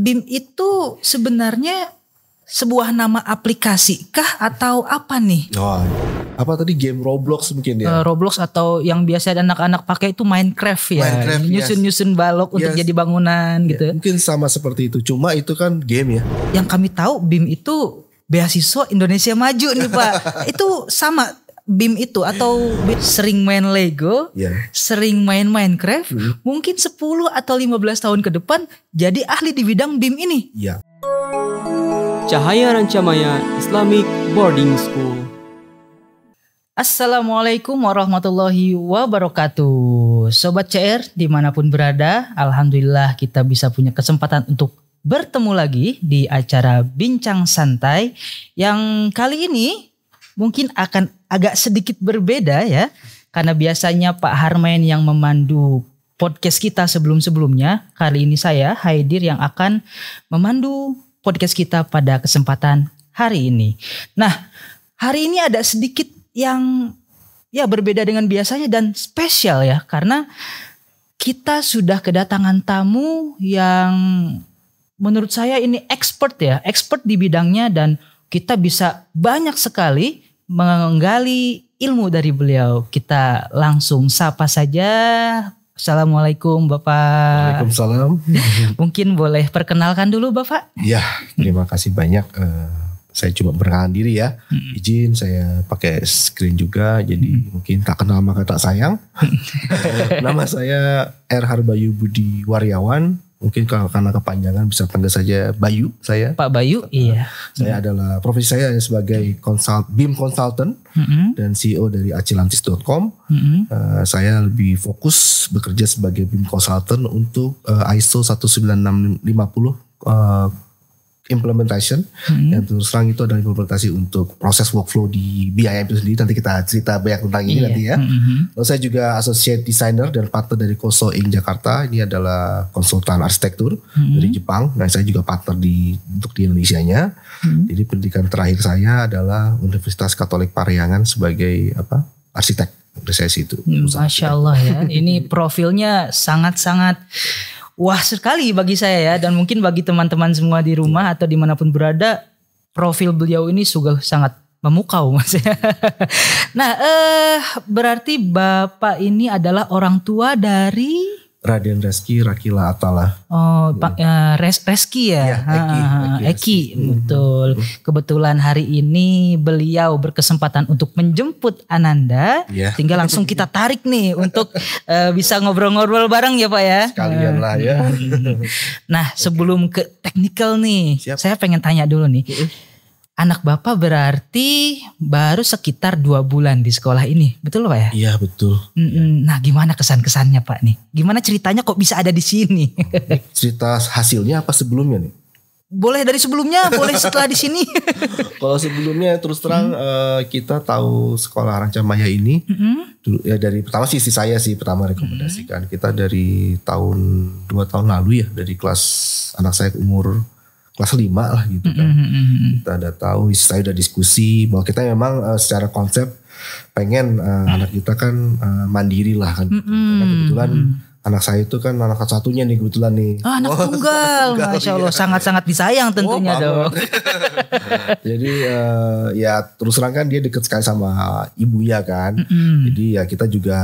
BIM itu sebenarnya sebuah nama aplikasi kah atau apa nih? Oh, apa tadi game Roblox mungkin ya? Roblox atau yang biasa anak-anak pakai itu Minecraft ya. Minecraft, nyusun balok untuk jadi bangunan gitu. Mungkin sama seperti itu. Cuma itu kan game ya. Yang kami tahu BIM itu beasiswa Indonesia Maju nih Pak. Itu sama BIM itu atau sering main Lego, sering main Minecraft, mungkin 10 atau 15 tahun ke depan jadi ahli di bidang BIM ini. Iya. Cahaya Rancamaya Islamic Boarding School. Assalamualaikum warahmatullahi wabarakatuh. Sobat CR dimanapun berada, alhamdulillah kita bisa punya kesempatan untuk bertemu lagi di acara Bincang Santai yang kali ini mungkin akan agak sedikit berbeda ya. Karena biasanya Pak Harmain yang memandu podcast kita sebelum-sebelumnya. Kali ini saya Haidir yang akan memandu podcast kita pada kesempatan hari ini. Nah, hari ini ada sedikit yang ya berbeda dengan biasanya dan spesial ya. Karena kita sudah kedatangan tamu yang menurut saya ini expert di bidangnya dan kita bisa banyak sekali menggali ilmu dari beliau. Kita langsung sapa saja. Assalamualaikum Bapak. Waalaikumsalam. Mungkin boleh perkenalkan dulu Bapak? Ya, terima kasih banyak. Saya coba perkenalan diri ya. Izin saya pakai screen juga. Jadi mungkin tak kenal maka tak sayang. Nama saya R. Harbayu Budi Waryawan. Mungkin kalau karena kepanjangan bisa panggil saja Bayu saya. Pak Bayu, iya. Saya adalah profesi saya sebagai BIM consultant dan CEO dari acilantis.com. Saya lebih fokus bekerja sebagai BIM consultant untuk ISO 19650 implementation. Yang terus terang itu adalah implementasi untuk proses workflow di BIM itu sendiri. Nanti kita cerita banyak tentang ini nanti ya. Lalu saya juga associate designer dan partner dari Koso Inc Jakarta. Ini adalah konsultan arsitektur dari Jepang. Nah saya juga partner untuk di Indonesianya. Jadi pendidikan terakhir saya adalah Universitas Katolik Parahyangan sebagai arsitek. Saya situ. Masya Allah ya. Ini profilnya sangat-sangat wah sekali bagi saya ya, dan mungkin bagi teman-teman semua di rumah atau dimanapun berada, profil beliau ini juga sangat memukau Mas. Nah, berarti Bapak ini adalah orang tua dari Raden Reski Rakila Atala. Oh, Pak Reski ya. Eki, betul. Kebetulan hari ini beliau berkesempatan untuk menjemput Ananda. Tinggal langsung kita tarik nih untuk bisa ngobrol-ngobrol bareng ya Pak ya. Sekalian lah ya. Nah, sebelum ke teknikal nih, saya pengen tanya dulu nih. Anak Bapak berarti baru sekitar 2 bulan di sekolah ini, betul Pak ya? Iya betul. Nah gimana kesan-kesannya Pak nih? Gimana ceritanya kok bisa ada di sini? Cerita hasilnya apa sebelumnya nih? Boleh dari sebelumnya, boleh setelah di sini. Kalau sebelumnya terus terang kita tahu sekolah Rancamaya ini, ya dari pertama sih saya pertama rekomendasikan. Kita dari 2 tahun lalu ya, dari kelas anak saya umur kelas 5 lah gitu kan. Kita udah tahu, saya udah diskusi bahwa kita memang secara konsep pengen anak kita kan mandiri lah kan. Karena kebetulan anak saya itu kan anak satunya nih kebetulan nih. Anak tunggal, Masya Allah, sangat-sangat disayang tentunya dong. Jadi ya terus terang kan dia deket sekali sama ibunya kan. Jadi ya kita juga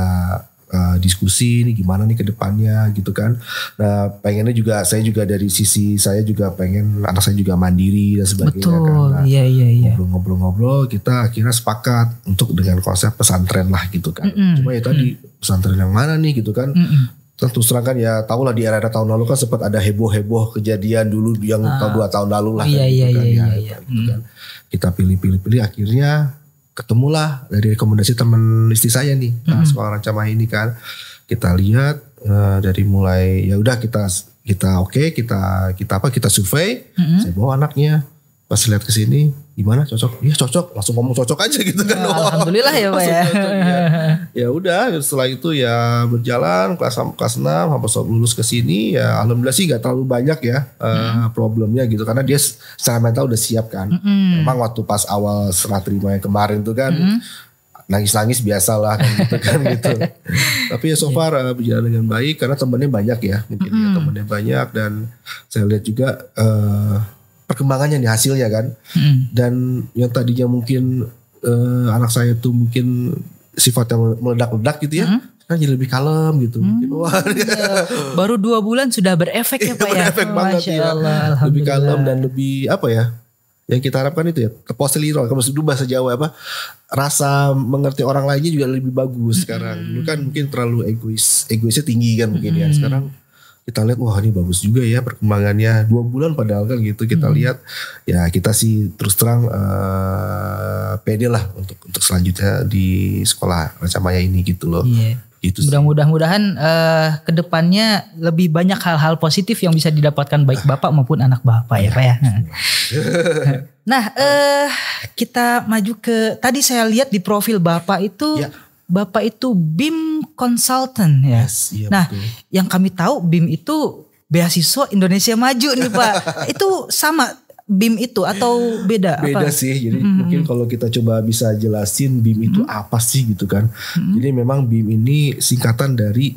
diskusi nih gimana nih ke depannya gitu kan. Nah pengennya juga saya juga dari sisi saya juga pengen anak saya juga mandiri dan sebagainya. Betul, kan. Nah, iya. Ngobrol-ngobrol kita akhirnya sepakat untuk dengan konsep pesantren lah gitu kan. Cuma ya tadi pesantren yang mana nih gitu kan. Terus terang kan ya tau lah di era tahun lalu kan sempat ada heboh-heboh kejadian dulu yang tahun 2 tahun lalu lah. Iya. Gitu kan. Kita pilih akhirnya ketemulah dari rekomendasi teman istri saya nih, sekolah Rancamaya ini kan. Kita lihat dari mulai ya udah kita survei. Saya bawa anaknya, pas lihat ke sini gimana, cocok? Iya cocok, langsung ngomong cocok aja gitu kan. Alhamdulillah ya Pak ya. Ya udah setelah itu ya berjalan kelas 6 sampai lulus ke sini ya alhamdulillah sih gak terlalu banyak ya problemnya gitu karena dia secara mental udah siap kan. Memang waktu pas awal serah terima yang kemarin tuh kan nangis-nangis biasalah kan gitu kan gitu. Tapi ya so far berjalan dengan baik karena temannya banyak ya, mungkin ya temannya banyak, dan saya lihat juga perkembangannya nih hasilnya kan. Dan yang tadinya mungkin anak saya tuh mungkin sifatnya meledak-ledak gitu ya, kan jadi lebih kalem gitu. Wah, baru 2 bulan sudah berefek ya Pak ya. Berefek banget ya. Lebih kalem dan lebih apa ya? Yang kita harapkan itu ya, keposiliron, kalau itu bahasa Jawa apa? Rasa mengerti orang lainnya juga lebih bagus sekarang. Dulu kan mungkin terlalu egoisnya tinggi kan mungkin ya. Sekarang kita lihat wah ini bagus juga ya perkembangannya, 2 bulan padahal kan gitu kita lihat ya. Kita sih terus terang pede lah untuk selanjutnya di sekolah Ranca Maya ini gitu loh. Gitu mudah-mudahan kedepannya lebih banyak hal-hal positif yang bisa didapatkan baik bapak maupun anak bapak ya Pak ya. Nah kita maju ke, tadi saya lihat di profil bapak itu bapak itu BIM Consultant ya. Iya, nah betul. Yang kami tahu BIM itu beasiswa Indonesia Maju nih Pak. Itu sama BIM itu atau beda? Beda apa? sih. Jadi mungkin kalau kita coba bisa jelasin BIM itu apa sih gitu kan. Jadi memang BIM ini singkatan dari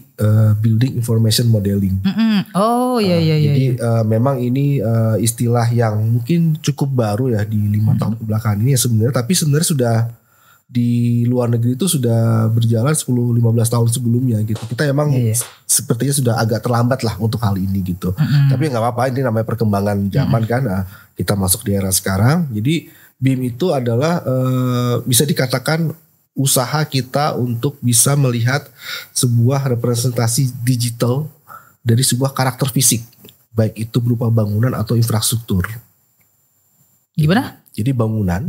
Building Information Modeling. Oh iya. Jadi memang ini istilah yang mungkin cukup baru ya di 5 tahun kebelakang ini ya sebenarnya. Tapi sebenarnya sudah di luar negeri itu sudah berjalan 10-15 tahun sebelumnya gitu. Kita emang sepertinya sudah agak terlambat lah untuk hal ini gitu. Tapi nggak apa-apa, ini namanya perkembangan zaman kan. Nah, kita masuk di era sekarang. Jadi BIM itu adalah bisa dikatakan usaha kita untuk bisa melihat sebuah representasi digital dari sebuah karakter fisik, baik itu berupa bangunan atau infrastruktur. Gimana? Jadi bangunan,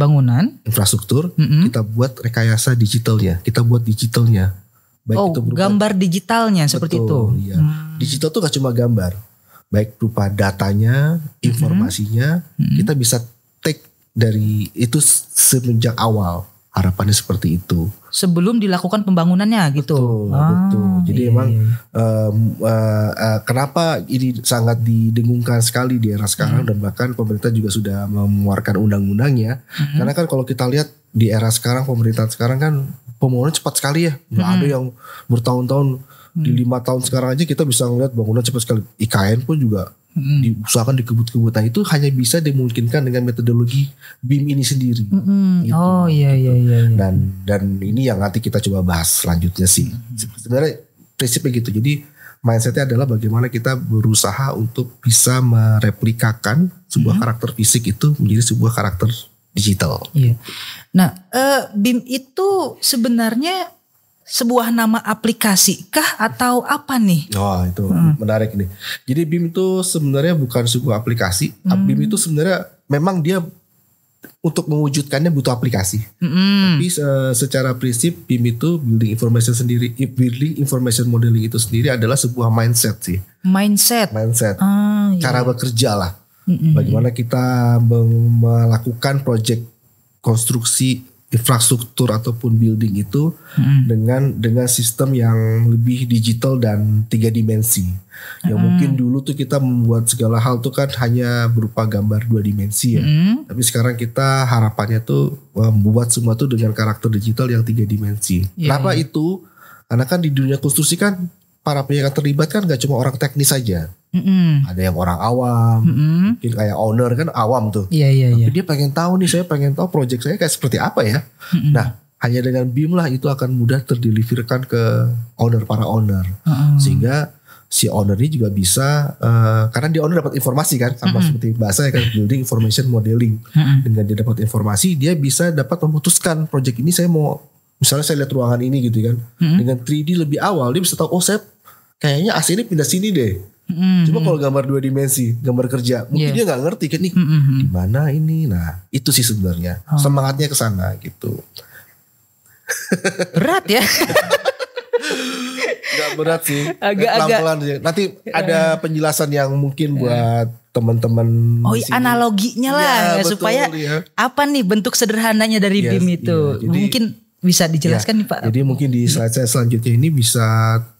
infrastruktur, kita buat rekayasa digitalnya, kita buat digitalnya. Baik itu berupa gambar digitalnya seperti itu. Iya. Digital tuh gak cuma gambar, baik berupa datanya, informasinya, kita bisa take dari itu semenjak awal. Harapannya seperti itu. Sebelum dilakukan pembangunannya gitu. Betul. Jadi emang kenapa ini sangat didengungkan sekali di era sekarang, dan bahkan pemerintah juga sudah mengeluarkan undang-undangnya. Karena kan kalau kita lihat di era sekarang, pemerintahan sekarang kan pembangunan cepat sekali ya. Nggak ada yang bertahun-tahun. Di 5 tahun sekarang aja kita bisa ngeliat bangunan cepat sekali. IKN pun juga diusahakan dikebut-kebut. Nah itu hanya bisa dimungkinkan dengan metodologi BIM ini sendiri. Gitu. Oh iya. Dan ini yang nanti kita coba bahas selanjutnya sih. Sebenarnya prinsipnya gitu. Jadi mindsetnya adalah bagaimana kita berusaha untuk bisa mereplikakan sebuah karakter fisik itu menjadi sebuah karakter digital. Iya. Nah BIM itu sebenarnya sebuah nama aplikasi kah atau apa nih? Oh itu menarik nih. Jadi BIM itu sebenarnya bukan sebuah aplikasi. BIM itu sebenarnya memang dia untuk mewujudkannya butuh aplikasi. Tapi secara prinsip BIM itu Building Information Modeling itu sendiri adalah sebuah mindset sih. Mindset. Cara bekerja lah. Bagaimana kita melakukan proyek konstruksi infrastruktur ataupun building itu dengan sistem yang lebih digital dan 3 dimensi. Yang mungkin dulu tuh kita membuat segala hal tuh kan hanya berupa gambar 2 dimensi ya. Tapi sekarang kita harapannya tuh membuat semua tuh dengan karakter digital yang 3 dimensi. Kenapa itu? Karena kan di dunia konstruksi kan para pihak yang terlibat kan gak cuma orang teknis saja. Ada yang orang awam, mungkin kayak owner kan awam tuh. Tapi dia pengen tahu nih, saya pengen tahu project saya kayak seperti apa ya. Nah hanya dengan BIM lah itu akan mudah terdeliverkan ke para owner. Sehingga si owner ini juga bisa, karena dia owner dapat informasi kan, sama seperti bahasa ya kan, Building Information Modeling. Dengan dia dapat informasi, dia bisa dapat memutuskan project ini saya mau, misalnya saya lihat ruangan ini gitu kan, dengan 3D lebih awal dia bisa tahu, oh saya kayaknya AC ini pindah sini deh. Cuma kalau gambar 2 dimensi, gambar kerja, mungkin dia nggak ngerti kan nih di mana ini. Nah itu sih sebenarnya semangatnya ke sana gitu. Berat ya? Gak berat sih, agak pelan-pelan sih. Nanti ada penjelasan yang mungkin buat teman-teman. Oh analoginya lah ya, supaya apa nih bentuk sederhananya dari BIM itu. Jadi, mungkin bisa dijelaskan nih Pak. Jadi mungkin di slide saya selanjutnya ini bisa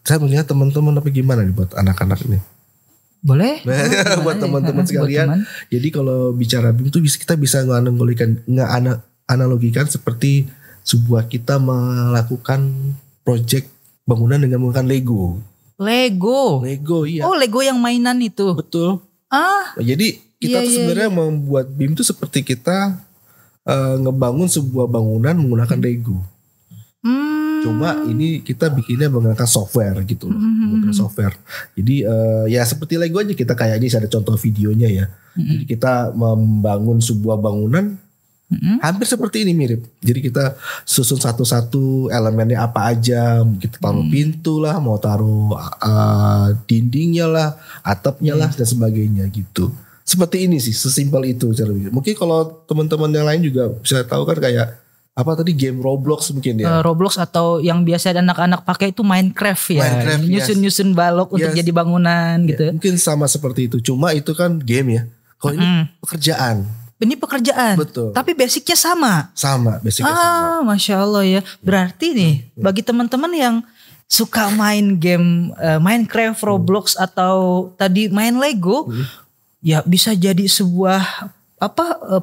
saya melihat teman-teman apa gimana nih buat anak-anak ini. Boleh. Buat teman-teman sekalian. Jadi kalau bicara BIM itu kita bisa analogikan seperti kita melakukan project bangunan dengan menggunakan Lego. Lego, iya. Oh, Lego yang mainan itu. Betul. Jadi kita tuh sebenarnya membuat BIM itu seperti kita ngebangun sebuah bangunan menggunakan Lego. Cuma ini kita bikinnya menggunakan software gitu loh, menggunakan software. Jadi ya seperti Lego aja, kita kayak ini ada contoh videonya ya. Jadi kita membangun sebuah bangunan hampir seperti ini, mirip. Jadi kita susun satu-satu elemennya apa aja. Kita taruh pintu lah, mau taruh dindingnya lah, atapnya lah dan sebagainya gitu. Seperti ini sih, sesimpel itu. Mungkin kalau teman-teman yang lain juga bisa tahu kan kayak apa tadi, game Roblox mungkin ya. Roblox atau yang biasa anak-anak pakai itu Minecraft ya. Nyusun-nyusun balok untuk jadi bangunan gitu. Mungkin sama seperti itu. Cuma itu kan game ya. Kalau ini pekerjaan. Ini pekerjaan. Betul. Tapi basicnya sama. Basicnya sama. Masya Allah ya. Berarti nih bagi teman-teman yang suka main game Minecraft, Roblox atau tadi main Lego, ya bisa jadi sebuah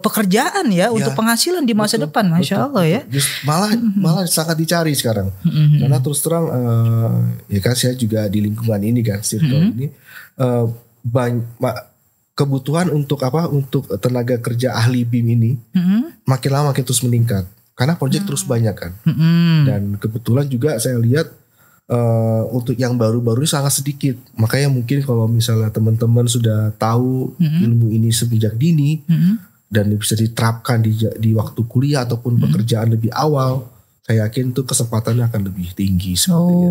pekerjaan ya untuk penghasilan di masa depan. Masya Allah ya. Malah sangat dicari sekarang. Karena terus terang ya kan saya juga di lingkungan ini kan, circle ini kebutuhan untuk tenaga kerja ahli BIM ini makin lama makin terus meningkat karena proyek terus banyak kan. Dan kebetulan juga saya lihat untuk yang baru-baru ini sangat sedikit. Makanya mungkin kalau misalnya teman-teman sudah tahu ilmu ini sejak dini dan bisa diterapkan di waktu kuliah ataupun pekerjaan lebih awal, saya yakin tuh kesempatannya akan lebih tinggi.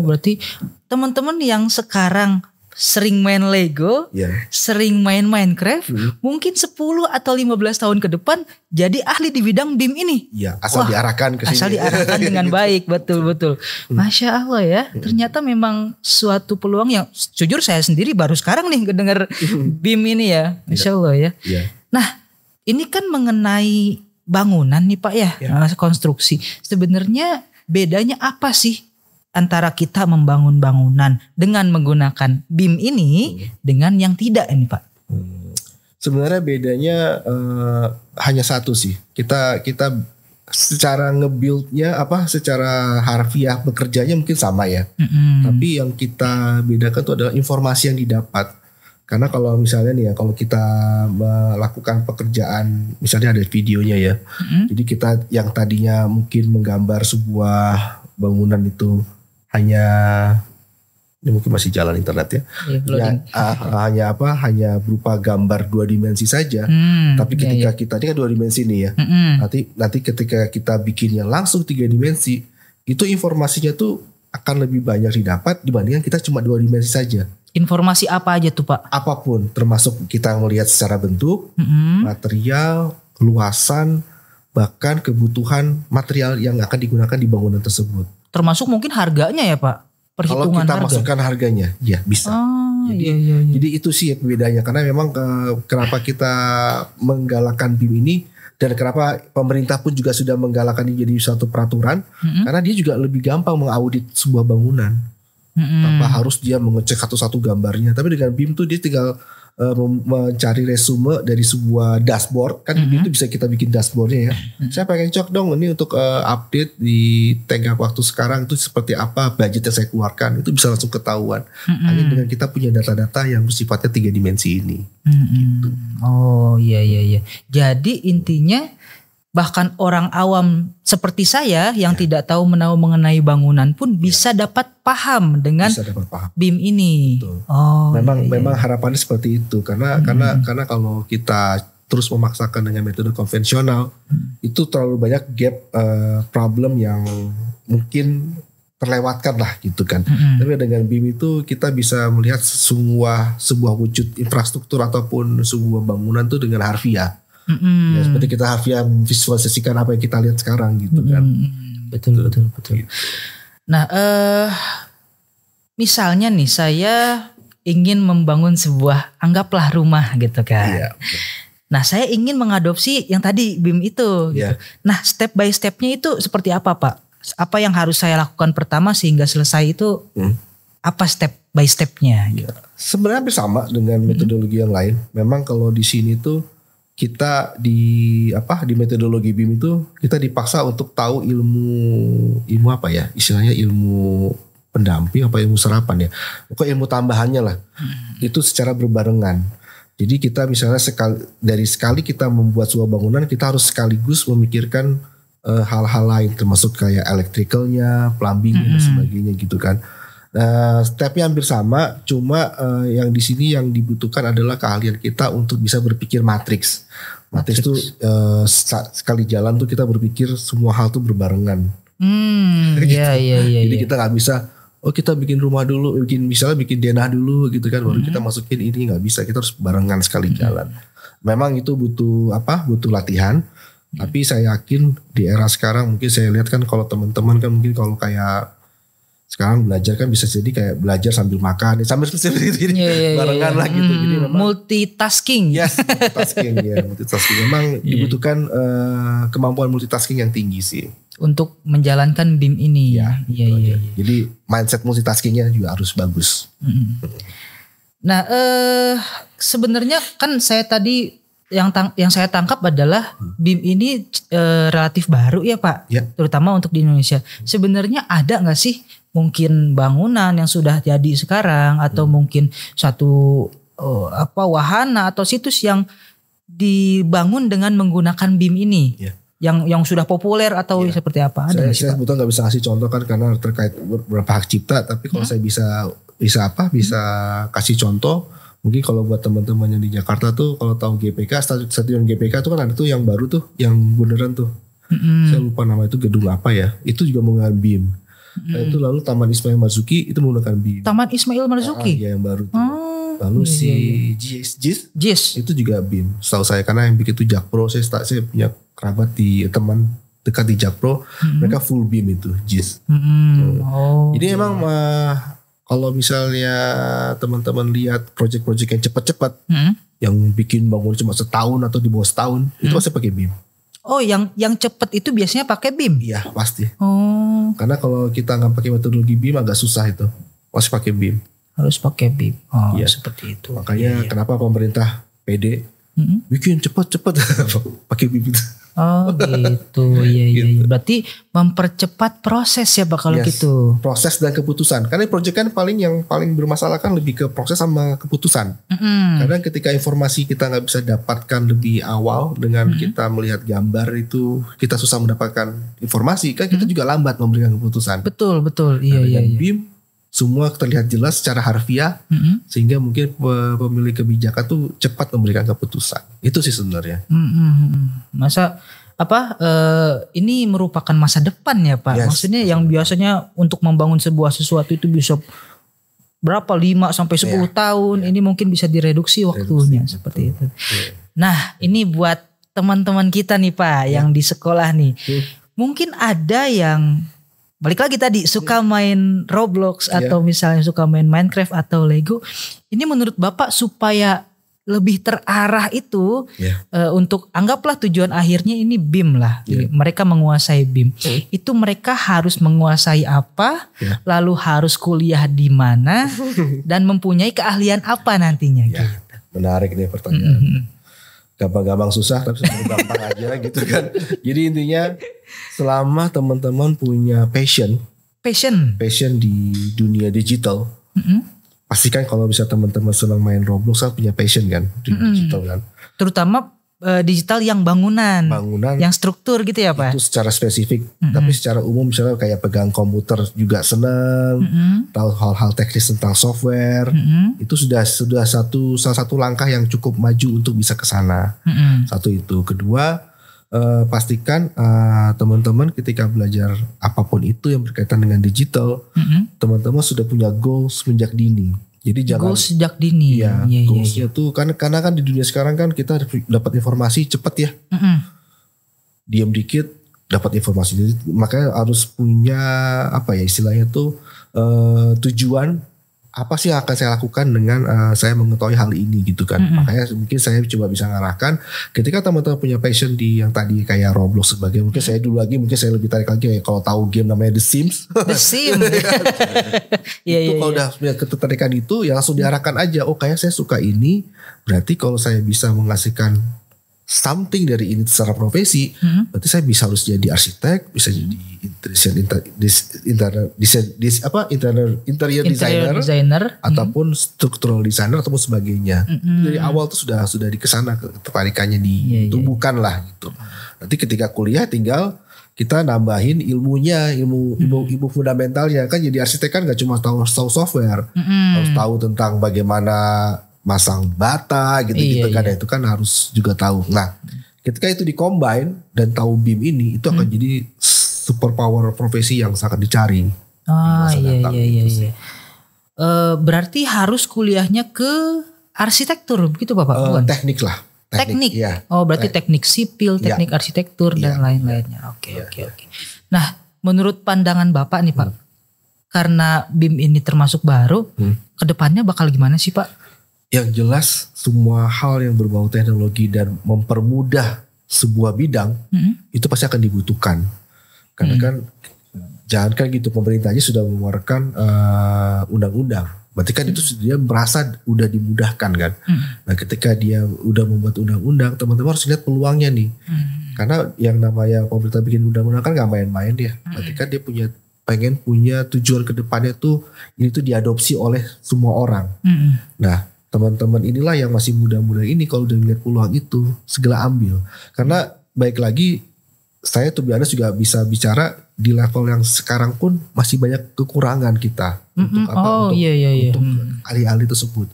Berarti teman-teman yang sekarang sering main Lego, sering main Minecraft, mungkin 10 atau 15 tahun ke depan jadi ahli di bidang BIM ini. Ya, asal diarahkan ke sini. Asal diarahkan dengan baik, betul. Masya Allah ya, ternyata memang suatu peluang yang jujur saya sendiri baru sekarang nih dengar BIM ini ya. Masya Allah ya. Nah, ini kan mengenai bangunan nih Pak ya, konstruksi. Sebenarnya bedanya apa sih antara kita membangun bangunan dengan menggunakan BIM ini dengan yang tidak ini Pak? Sebenarnya bedanya hanya satu sih. Kita secara nge-buildnya secara harfiah bekerjanya mungkin sama ya. Tapi yang kita bedakan itu adalah informasi yang didapat. Karena kalau misalnya nih ya, kalau kita melakukan pekerjaan, misalnya ada videonya ya. Jadi kita yang tadinya mungkin menggambar sebuah bangunan itu hanya, ini mungkin masih jalan internet ya, hanya berupa gambar 2 dimensi saja. Tapi ketika kita, ini kan 2 dimensi nih ya, nanti ketika kita bikinnya langsung 3 dimensi, itu informasinya tuh akan lebih banyak didapat dibandingkan kita cuma 2 dimensi saja. Informasi apa aja tuh Pak? Apapun, termasuk kita melihat secara bentuk, material, luasan, bahkan kebutuhan material yang akan digunakan di bangunan tersebut. Termasuk mungkin harganya ya Pak? Perhitungan kalau kita harga. Masukkan harganya, ya bisa. Jadi itu sih bedanya. Karena memang kenapa kita menggalakkan BIM ini dan kenapa pemerintah pun juga sudah menggalakkan ini jadi suatu peraturan, karena dia juga lebih gampang mengaudit sebuah bangunan tanpa harus dia mengecek satu-satu gambarnya. Tapi dengan BIM tuh dia tinggal mencari resume dari sebuah dashboard kan, itu bisa kita bikin dashboardnya ya. Saya pengen cek dong ini untuk update di tengah waktu sekarang itu seperti apa budget yang saya keluarkan, itu bisa langsung ketahuan hanya dengan kita punya data-data yang bersifatnya 3 dimensi ini. Gitu. Oh iya. Jadi intinya bahkan orang awam seperti saya yang tidak tahu menahu mengenai bangunan pun bisa dapat paham dengan BIM ini. Betul. Memang harapannya seperti itu karena kalau kita terus memaksakan dengan metode konvensional itu terlalu banyak gap problem yang mungkin terlewatkan lah gitu kan. Tapi dengan BIM itu kita bisa melihat sebuah wujud infrastruktur ataupun sebuah bangunan itu dengan harfiah. Ya, seperti kita harfiah visualisasikan apa yang kita lihat sekarang gitu kan. Betul. Nah, misalnya nih saya ingin membangun sebuah, anggaplah rumah gitu kan. Iya. Nah, saya ingin mengadopsi yang tadi BIM itu. Gitu. Nah, step by stepnya itu seperti apa Pak? Apa yang harus saya lakukan pertama sehingga selesai itu? Apa step by stepnya? Gitu. Sebenarnya hampir sama dengan metodologi yang lain. Memang kalau di sini tuh kita di metodologi BIM itu kita dipaksa untuk tahu ilmu apa ya, istilahnya ilmu pendamping apa ilmu serapan ya, pokoknya ilmu tambahannya lah. Itu secara berbarengan. Jadi kita misalnya sekali kita membuat sebuah bangunan, kita harus sekaligus memikirkan hal-hal lain termasuk kayak elektrikalnya, plumbing dan sebagainya gitu kan. Nah, stepnya hampir sama, cuma yang di sini yang dibutuhkan adalah keahlian kita untuk bisa berpikir matriks. Matriks itu sekali jalan tuh kita berpikir semua hal tuh berbarengan. Gitu. Jadi kita nggak bisa, kita bikin rumah dulu, misalnya bikin denah dulu gitu kan, baru kita masukin ini, nggak bisa. Kita harus barengan sekali jalan. Memang itu butuh latihan. Tapi saya yakin di era sekarang mungkin saya lihat kan kalau teman-teman kan mungkin kalau kayak sekarang belajar kan bisa jadi kayak belajar sambil makan, sambil barengan lah gitu. Jadi memang multitasking. Yes, multitasking. Memang dibutuhkan kemampuan multitasking yang tinggi sih untuk menjalankan BIM ini. Iya. Jadi mindset multitaskingnya juga harus bagus. Nah, sebenarnya kan saya tadi yang saya tangkap adalah BIM ini relatif baru ya Pak, terutama untuk di Indonesia. Sebenarnya ada nggak sih mungkin bangunan yang sudah jadi sekarang atau mungkin satu wahana atau situs yang dibangun dengan menggunakan BIM ini yang sudah populer atau seperti apa? Ada saya sebetulnya nggak bisa kasih contoh kan karena terkait beberapa hak cipta, tapi kalau saya bisa kasih contoh. Mungkin kalau buat teman-teman yang di Jakarta tuh kalau tahu GPK, stadion GPK tuh kan ada tuh yang baru tuh, yang beneran tuh. Saya lupa nama itu gedung apa ya. Itu juga menggunakan BIM. Nah, itu lalu Taman Ismail Marzuki itu menggunakan BIM. Taman Ismail Marzuki? Iya yang baru tuh. Lalu si JIS itu juga BIM. Setahu saya karena yang bikin itu Jakpro. Saya punya kerabat teman dekat di Jakpro. Mereka full BIM itu JIS. Jadi emang kalau misalnya teman-teman lihat proyek-proyek yang cepat-cepat, yang bikin bangun cuma setahun atau di bawah setahun, itu pasti pakai BIM. Oh, yang cepat itu biasanya pakai BIM? Iya, pasti. Karena kalau kita nggak pakai metodologi BIM agak susah itu. Pasti pakai BIM. Harus pakai BIM. Seperti itu. Makanya kenapa pemerintah PD bikin cepat-cepat pakai BIM itu. Oh gitu, iya. Berarti mempercepat proses ya Pak kalau gitu. Proses dan keputusan. Karena proyek kan yang paling bermasalah kan lebih ke proses sama keputusan. Karena ketika informasi kita nggak bisa dapatkan lebih awal dengan kita melihat gambar itu, kita susah mendapatkan informasi. Kan kita juga lambat memberikan keputusan. Betul, iya. BIM semua terlihat jelas secara harfiah, sehingga mungkin pemilik kebijakan tuh cepat memberikan keputusan. Itu sih sebenarnya. Masa ini merupakan masa depan ya Pak? Maksudnya yang biasanya untuk membangun sesuatu itu bisa berapa 5 sampai 10 tahun, ini mungkin bisa direduksi waktunya seperti itu. Nah, ini buat teman-teman kita nih Pak yang di sekolah nih. Mungkin ada yang balik lagi tadi suka main Roblox atau misalnya suka main Minecraft atau Lego. Ini menurut Bapak supaya lebih terarah itu untuk anggaplah tujuan akhirnya ini BIM lah. Mereka menguasai BIM. Itu mereka harus menguasai apa? Lalu harus kuliah di mana dan mempunyai keahlian apa nantinya gitu. Menarik nih pertanyaan. Gampang-gampang susah tapi sebenarnya gampang aja gitu kan. Jadi intinya selama teman-teman punya passion di dunia digital, pastikan kalau bisa teman-teman senang main Roblox kan punya passion kan di digital kan. Terutama digital yang bangunan, yang struktur gitu ya Pak? Itu secara spesifik, tapi secara umum misalnya kayak pegang komputer juga senang, tahu hal-hal teknis tentang software, itu sudah salah satu langkah yang cukup maju untuk bisa ke sana. Satu itu. Kedua, pastikan teman-teman ketika belajar apapun itu yang berkaitan dengan digital, teman-teman sudah punya goals sejak dini. Jadi jangan goals sejak dini. Iya, goalsnya tuh karena kan di dunia sekarang kan kita dapat informasi cepat ya. Diam dikit dapat informasi. Jadi makanya harus punya istilahnya tuh tujuan apa sih yang akan saya lakukan dengan saya mengetahui hal ini gitu kan. Makanya mungkin saya coba bisa ngarahkan ketika teman-teman punya passion di yang tadi kayak Roblox sebagai mungkin saya dulu lagi mungkin saya lebih tarik lagi kalau tahu game namanya The Sims. The Sims. Itu kalau udah punya ketertarikan itu ya langsung diarahkan aja. Oh kayak saya suka ini, berarti kalau saya bisa menghasilkan something dari ini secara profesi, berarti saya bisa harus jadi arsitek, bisa jadi interior designer, ataupun structural designer ataupun sebagainya. Dari awal tuh sudah dikesana ketertarikannya ditumbuhkan lah gitu. Nanti ketika kuliah tinggal kita nambahin ilmunya, ilmu fundamentalnya. Kan jadi arsitek kan gak cuma tahu software, harus tahu tentang bagaimana masang bata gitu kan. Itu kan harus juga tahu. Nah, ketika itu di-combine dan tahu BIM ini, itu akan jadi super power profesi yang sangat dicari. Iya. Berarti harus kuliahnya ke arsitektur begitu Bapak? Teknik lah. Teknik. Ya. Oh, berarti teknik sipil, teknik arsitektur dan lain-lainnya. Oke. Nah, menurut pandangan Bapak nih Pak, karena BIM ini termasuk baru, kedepannya bakal gimana sih Pak? Yang jelas semua hal yang berbau teknologi dan mempermudah sebuah bidang itu pasti akan dibutuhkan. Karena kan jangankan gitu, pemerintahnya sudah mengeluarkan undang-undang. Berarti kan itu dia merasa udah dimudahkan kan. Nah, ketika dia udah membuat undang-undang, teman-teman harus lihat peluangnya nih. Karena yang namanya pemerintah bikin undang-undang kan gak main-main dia. Berarti kan dia pengen punya tujuan ke depannya tuh ini tuh diadopsi oleh semua orang. Nah, teman-teman inilah yang masih muda-muda ini kalau udah lihat peluang itu segera ambil. Karena baik lagi saya tuh biasa juga bisa bicara di level yang sekarang pun masih banyak kekurangan kita untuk ahli-ahli tersebut.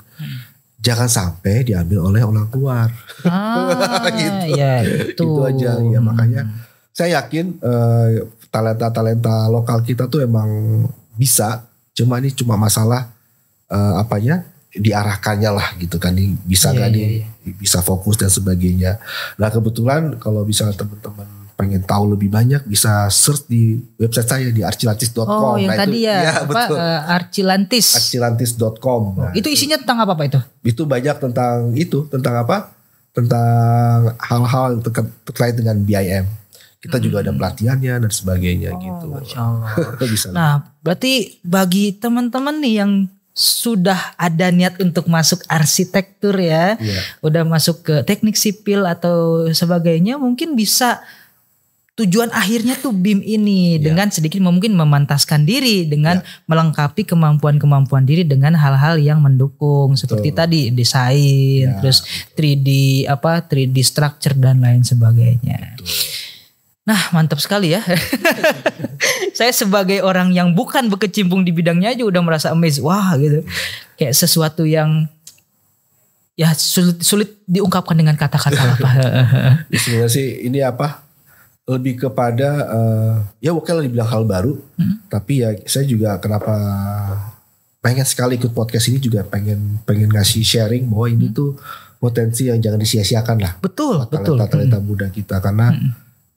Jangan sampai diambil oleh orang luar. Gitu. Itu aja ya. Makanya saya yakin talenta-talenta lokal kita tuh emang bisa. Cuma ini cuma masalah diarahkannya lah gitu kan. Bisa gak bisa fokus dan sebagainya. Nah, kebetulan kalau misalnya teman-teman pengen tahu lebih banyak bisa search di website saya di arcilantis.com. Oh, yang tadi betul. Arcilantis. Arcilantis.com. Nah, itu isinya tentang apa Pak itu? Itu banyak tentang apa? Tentang hal-hal terkait dengan BIM. Kita juga ada pelatihannya dan sebagainya gitu. Masya Allah. Nah, berarti bagi teman-teman nih yang sudah ada niat untuk masuk arsitektur ya, udah masuk ke teknik sipil atau sebagainya, mungkin bisa tujuan akhirnya tuh BIM ini dengan sedikit mungkin memantaskan diri dengan melengkapi kemampuan-kemampuan diri dengan hal-hal yang mendukung seperti tadi desain, terus 3D 3D structure dan lain sebagainya. Nah, mantap sekali ya. Saya sebagai orang yang bukan berkecimpung di bidangnya aja udah merasa amazed. Wah gitu. Kayak sesuatu yang ya sulit diungkapkan dengan kata-kata lah Pak. Sebenarnya sih ini lebih kepada kalau dibilang hal baru, tapi ya saya juga kenapa pengen sekali ikut podcast ini juga pengen ngasih sharing bahwa ini tuh potensi yang jangan disia-siakan lah. Betul. Talenta muda kita karena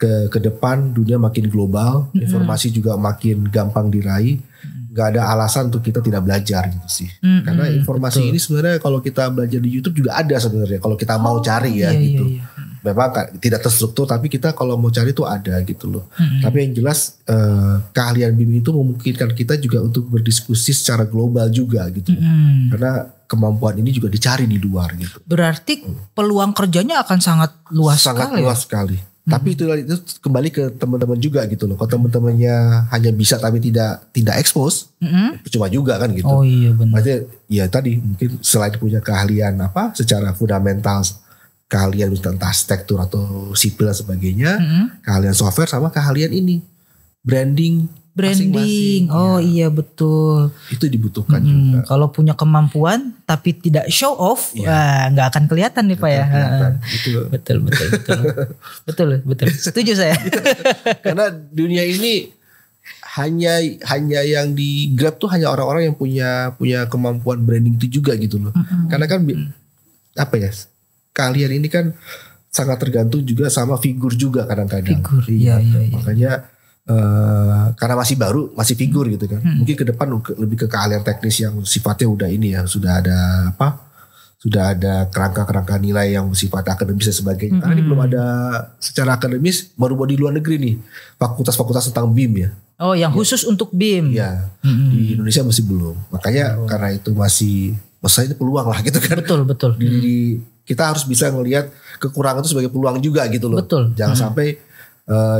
ke depan dunia makin global, informasi juga makin gampang diraih. Gak ada alasan untuk kita tidak belajar gitu sih. Karena informasi ini sebenarnya kalau kita belajar di YouTube juga ada sebenarnya kalau kita mau cari gitu. Memang tidak terstruktur tapi kita kalau mau cari tuh ada gitu loh. Tapi yang jelas keahlian BIM itu memungkinkan kita juga untuk berdiskusi secara global juga gitu. Karena kemampuan ini juga dicari di luar gitu. Berarti peluang kerjanya akan sangat luas sekali. Tapi itu kembali ke teman-teman juga gitu loh. Kalau teman-temannya hanya bisa tapi tidak expose, cuma juga kan gitu. Oh iya benar. Maksudnya ya tadi mungkin selain punya keahlian secara fundamental, keahlian tentang arsitektur atau sipil dan sebagainya, keahlian software sama keahlian ini branding. Masing-masing. Iya betul. Itu dibutuhkan juga. Kalau punya kemampuan tapi tidak show off, nggak akan kelihatan nih Pak ya. Betul. Setuju saya. Karena dunia ini hanya yang di Grab tuh hanya orang-orang yang punya kemampuan branding itu juga gitu loh. Karena kan kalian ini kan sangat tergantung juga sama figur juga kadang-kadang. Iya. Makanya karena masih figur gitu kan. Mungkin ke depan lebih ke keahlian teknis yang sifatnya udah ini ya, sudah ada kerangka-kerangka nilai yang bersifat akademis dan sebagainya. Karena ini belum ada secara akademis, baru di luar negeri nih fakultas-fakultas tentang BIM ya. Oh, yang khusus untuk BIM. Ya, di Indonesia masih belum. Makanya karena itu maksudnya ini peluang lah gitu kan. Betul. kita harus bisa ngelihat kekurangan itu sebagai peluang juga gitu loh. Betul. Jangan sampai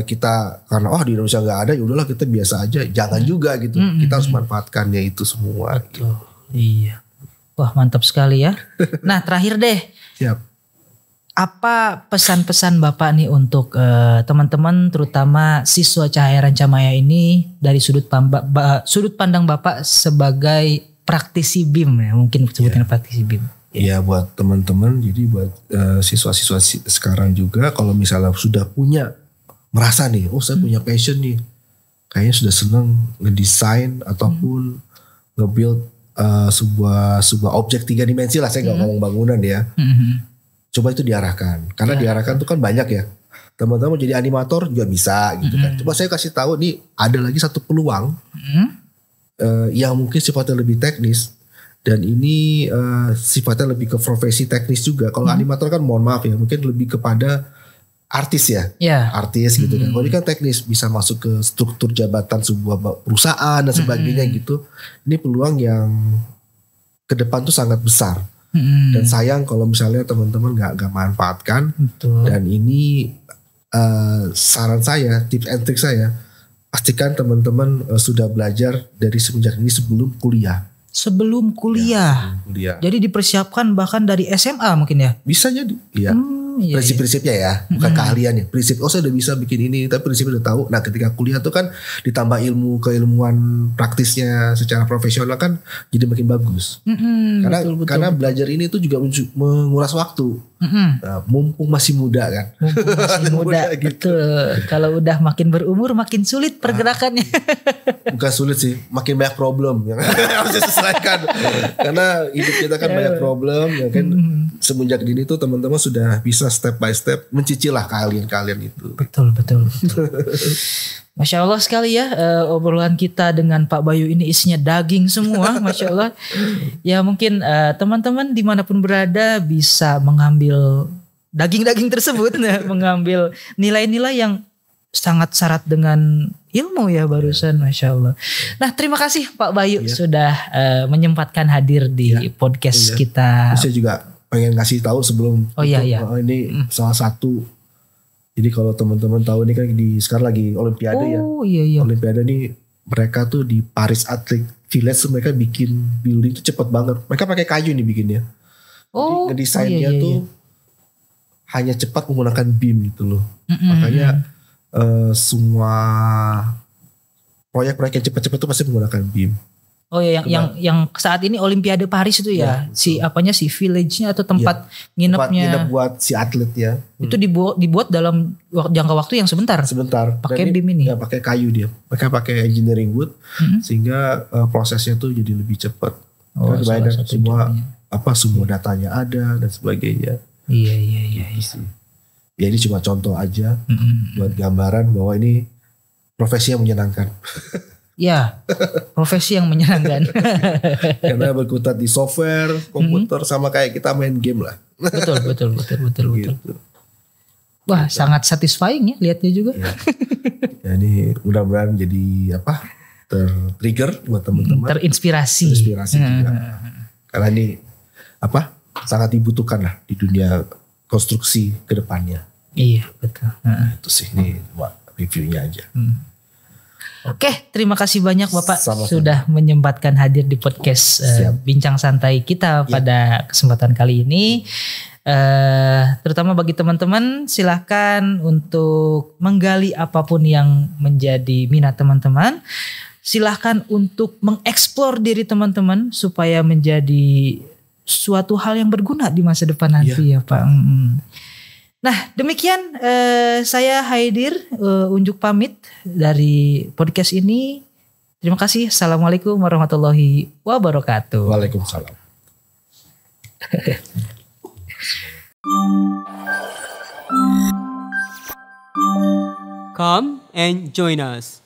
kita karena di Indonesia nggak ada, ya udahlah kita biasa aja. Jangan juga gitu. Kita harus manfaatkannya itu semua. Betul. Gitu. Iya. Wah, mantap sekali ya. Nah, terakhir deh. Siap. Apa pesan-pesan Bapak nih untuk teman-teman, terutama siswa Cahaya Rancamaya ini dari sudut pandang Bapak sebagai praktisi BIM ya, mungkin sebutnya praktisi BIM. Iya, buat teman-teman, jadi buat siswa-siswa sekarang juga, kalau misalnya sudah punya merasa nih, saya punya passion nih, kayaknya sudah senang ngedesain ataupun nge-build sebuah objek 3 dimensi lah, saya nggak ngomong bangunan ya. Coba itu diarahkan, karena diarahkan tuh kan banyak ya. Teman-teman jadi animator juga bisa gitu kan. Coba saya kasih tahu nih, ada lagi satu peluang yang mungkin sifatnya lebih teknis, dan ini sifatnya lebih ke profesi teknis juga. Kalau animator kan mohon maaf ya, mungkin lebih kepada artis ya, artis gitu kan. Kalau ini kan teknis, bisa masuk ke struktur jabatan sebuah perusahaan dan sebagainya gitu. Ini peluang yang ke depan tuh sangat besar. Dan sayang kalau misalnya teman-teman nggak manfaatkan. Betul. Dan ini saran saya, tips and trick saya, pastikan teman-teman sudah belajar dari semenjak ini sebelum kuliah. Sebelum kuliah. Jadi dipersiapkan bahkan dari SMA mungkin ya? Bisa jadi. Iya. Prinsip-prinsipnya ya, bukan keahliannya. Prinsip, saya udah bisa bikin ini, tapi prinsipnya udah tahu. Nah, ketika kuliah tuh kan ditambah keilmuan praktisnya secara profesional kan jadi makin bagus. Karena belajar ini tuh juga menguras waktu. Nah, mumpung masih muda kan. Mumpung masih muda, gitu. Betul. Kalau udah makin berumur makin sulit pergerakannya. Bukan sulit sih, makin banyak problem yang harus diselesaikan. Karena hidup kita kan banyak problem, ya kan. Semenjak dini tuh teman-teman sudah bisa step by step mencicil lah kalian itu. Betul. Masya Allah sekali ya, obrolan kita dengan Pak Bayu ini isinya daging semua, Masya Allah. Ya mungkin teman-teman dimanapun berada bisa mengambil daging-daging tersebut, mengambil nilai-nilai yang sangat syarat dengan ilmu ya barusan, Masya Allah. Nah, terima kasih Pak Bayu sudah menyempatkan hadir di podcast kita. Saya juga pengen ngasih tahu sebelum ini salah satu. Jadi kalau teman-teman tahu ini kan sekarang lagi Olimpiade ya. Iya. Olimpiade nih mereka tuh di Paris Athletic Village mereka bikin building tuh cepet banget. Mereka pakai kayu nih bikinnya. Jadi ngedesainnya tuh hanya cepat menggunakan BIM gitu loh. Makanya semua proyek-proyek yang cepat-cepat tuh pasti menggunakan BIM. Oh ya, yang saat ini Olimpiade Paris itu ya, si village-nya atau tempat nginep buat si atlet ya. Itu dibuat dalam jangka waktu yang sebentar. Pakai BIM ini. Ya, pakai kayu dia. Mereka pakai engineering wood sehingga prosesnya tuh jadi lebih cepat. Karena semua datanya ada dan sebagainya. Iya. Ya ini cuma contoh aja buat gambaran bahwa ini profesi yang menyenangkan. Ya, profesi yang menyenangkan. Karena berkutat di software, komputer sama kayak kita main game lah. Betul. Gitu. Wah, sangat satisfying ya lihatnya juga. Ya, ini mudah-mudahan jadi ter-trigger buat teman-teman. Terinspirasi juga. Karena ini sangat dibutuhkan lah di dunia konstruksi ke depannya. Iya, betul. Itu sih ini reviewnya aja. Oke, terima kasih banyak Bapak Sama-sama. sudah menyempatkan hadir di podcast Bincang Santai kita pada kesempatan kali ini. Terutama bagi teman-teman, silahkan untuk menggali apapun yang menjadi minat teman-teman. Silahkan untuk mengeksplor diri teman-teman supaya menjadi suatu hal yang berguna di masa depan nanti ya Pak. Nah, demikian saya Haidir unjuk pamit dari podcast ini. Terima kasih. Assalamualaikum warahmatullahi wabarakatuh. Waalaikumsalam. Come and join us.